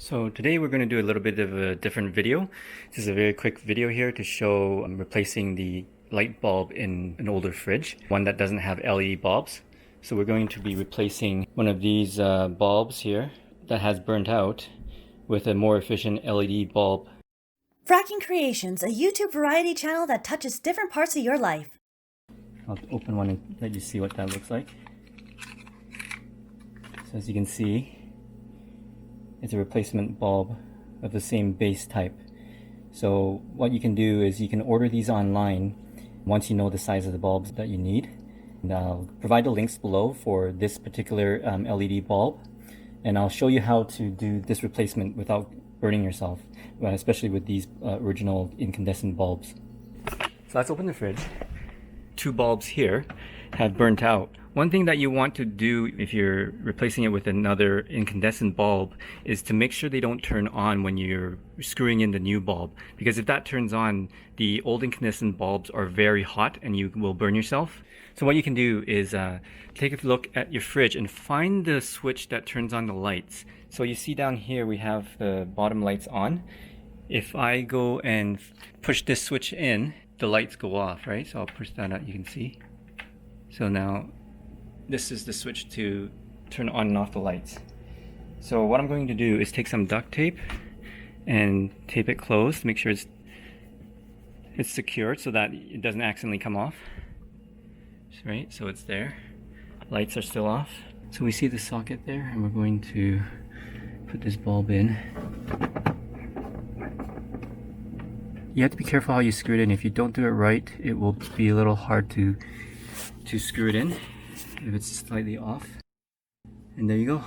So today we're going to do a little bit of a different video. This is a very quick video here to show replacing the light bulb in an older fridge, one that doesn't have LED bulbs. So we're going to be replacing one of these bulbs here that has burnt out with a more efficient LED bulb. Fracking Creations, a YouTube variety channel that touches different parts of your life. I'll open one and let you see what that looks like. So as you can see, it's a replacement bulb of the same base type. So what you can do is you can order these online once you know the size of the bulbs that you need. And I'll provide the links below for this particular LED bulb, and I'll show you how to do this replacement without burning yourself, especially with these original incandescent bulbs. So let's open the fridge. Two bulbs here have burnt out. One thing that you want to do if you're replacing it with another incandescent bulb is to make sure they don't turn on when you're screwing in the new bulb, because if that turns on, the old incandescent bulbs are very hot and you will burn yourself. So what you can do is take a look at your fridge and find the switch that turns on the lights. So you see down here we have the bottom lights on. If I go and push this switch in, the lights go off, right? So I'll push that out, you can see. So now this is the switch to turn on and off the lights. So what I'm going to do is take some duct tape and tape it closed to make sure it's secured so that it doesn't accidentally come off. Right, so it's there. Lights are still off. So we see the socket there, and we're going to put this bulb in. You have to be careful how you screw it in. If you don't do it right, it will be a little hard to screw it in if it's slightly off. And there you go.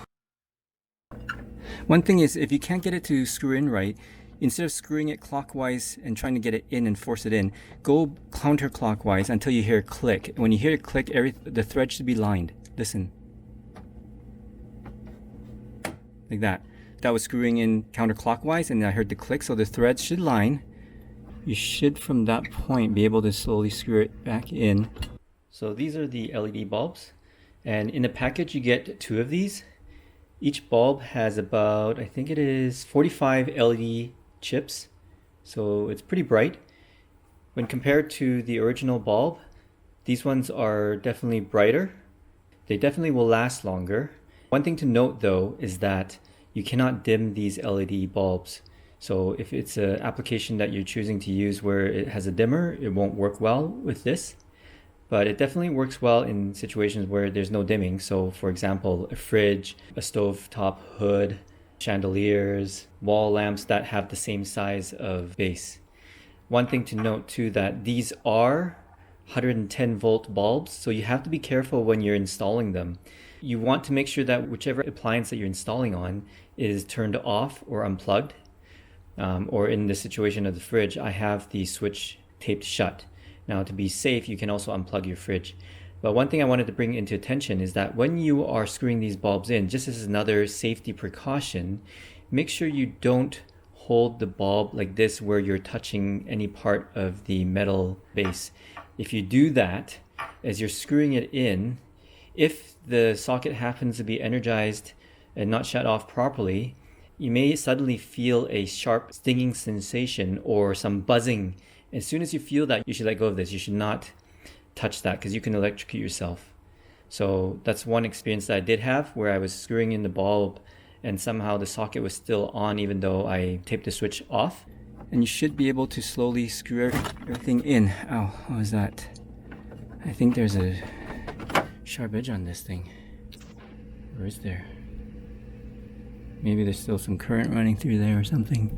One thing is, if you can't get it to screw in right, instead of screwing it clockwise and trying to get it in and force it in, go counterclockwise until you hear a click. When you hear a click, the thread should be lined. Listen. Like that. That was screwing in counterclockwise, and I heard the click, so the threads should line. You should, from that point, be able to slowly screw it back in. So these are the LED bulbs, and in the package you get two of these. Each bulb has about, I think it is 45 LED chips, so it's pretty bright. When compared to the original bulb, these ones are definitely brighter. They definitely will last longer. One thing to note though is that you cannot dim these LED bulbs. So if it's an application that you're choosing to use where it has a dimmer, it won't work well with this. But it definitely works well in situations where there's no dimming. So for example, a fridge, a stovetop hood, chandeliers, wall lamps that have the same size of base. One thing to note too, that these are 110 volt bulbs, so you have to be careful when you're installing them. You want to make sure that whichever appliance that you're installing on is turned off or unplugged. Or in the situation of the fridge, I have the switch taped shut. Now, to be safe, you can also unplug your fridge. But one thing I wanted to bring into attention is that when you are screwing these bulbs in, just as another safety precaution, make sure you don't hold the bulb like this where you're touching any part of the metal base. If you do that, as you're screwing it in, if the socket happens to be energized and not shut off properly, you may suddenly feel a sharp stinging sensation or some buzzing. As soon as you feel that, you should let go of this. You should not touch that because you can electrocute yourself. So that's one experience that I did have where I was screwing in the bulb and somehow the socket was still on even though I taped the switch off. And you should be able to slowly screw everything in. Ow, what was that? I think there's a sharp edge on this thing. Or is there? Maybe there's still some current running through there or something.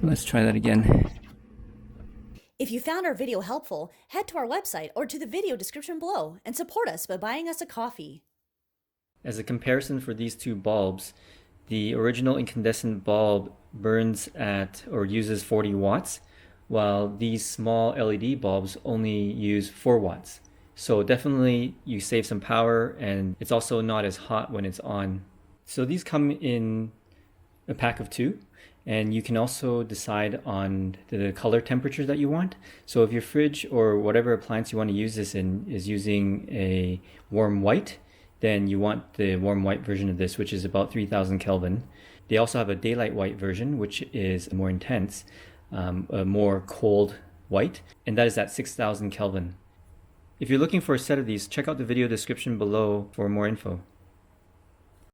Let's try that again. If you found our video helpful, head to our website or to the video description below and support us by buying us a coffee. As a comparison for these two bulbs, the original incandescent bulb burns at or uses 40 watts, while these small LED bulbs only use 4 watts. So definitely you save some power, and it's also not as hot when it's on. So these come in a pack of 2. And you can also decide on the color temperature that you want. So if your fridge or whatever appliance you want to use this in is using a warm white, then you want the warm white version of this, which is about 3000 Kelvin. They also have a daylight white version, which is more intense, a more cold white, and that is at 6,000 Kelvin. If you're looking for a set of these, check out the video description below for more info.